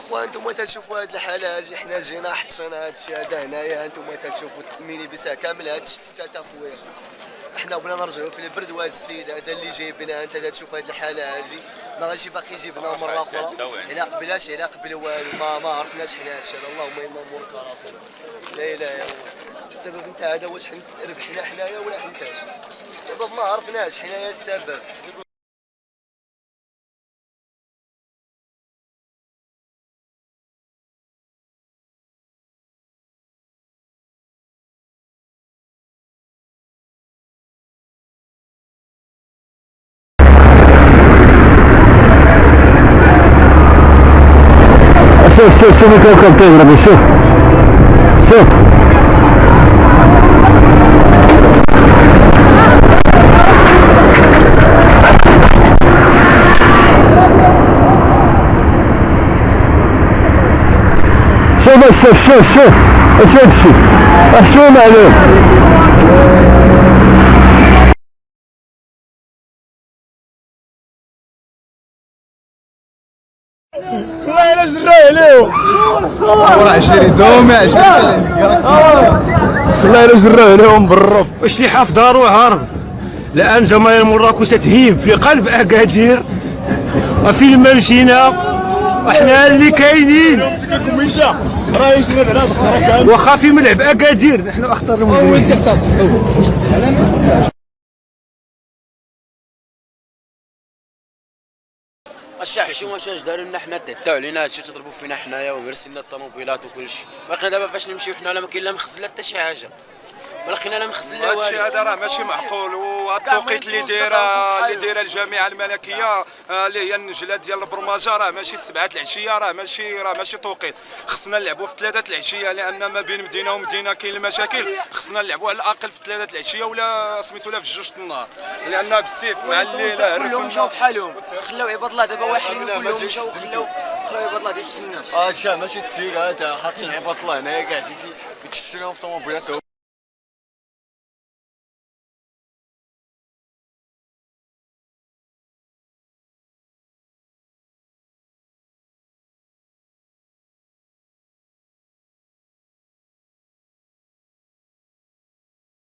اخوان انتم تشوفوا هذه الحاله هذه، حنا جينا حطينا هذا الشيء هذا هنايا، انتم تشوفوا الميني بيسا كامل هاد الشتات اخويا. احنا بغينا نرجعوا في البرد، وهذا السيد هذا اللي جايبنا انت تشوف هذه الحاله هذه ما غاديش باقي يجيبنا مره اخرى. الا قبلاش الا قبل والو ما عرفناش حنا هادشي. اللهم انا مورك اخويا، لا اله الا الله. السبب انت هذا واش ربحنا حنايا ولا حنتاش؟ السبب ما عرفناش حنايا السبب. شوف الكوكب تضرب. شوف شوف اش هاد الشيء، شو معلوم. والله الا جراو عليهم. صور 20 زومي 20 والله الا جراو عليهم بالرب. واش اللي حاف دارو هارب. الان جماهير مراكش تتهيب في قلب اكادير. فين ما مشينا احنا اللي كاينين. واخا في ملعب اكادير نحن اخطر المجرمين. الشعب شي واش داروا لنا حنا تعداو علينا هادشي تضربوا فينا حنايا ومرسلنا الطوموبيلات وكلشي. باقينا دابا فاش نمشيو حنا لا ما كاين لا مخزن لا حتى شي حاجه، ما لقينا لا مخزن لا والو. هادشي هذا راه ماشي معقول. والتوقيت اللي دايره الجامعه الملكيه اللي هي النجله ديال البرمجه راه ماشي 7 العشيه، راه ماشي توقيت. خصنا نلعبوا في 3 العشيه، لان ما بين مدينه ومدينه كاين المشاكل. خصنا نلعبوا على الاقل في 3 العشيه ولا سميتو لا في 2 النهار، لان بالسيف مع الليل كلهم مشاو بحالهم. خلاو عباد الله دابا واحدين كلهم مشاو خلاو عباد الله ديال السنه. هادشي ماشي تسير، هذا حاطين عباد الله هنايا كاع تيتشريو في طوموبيلات.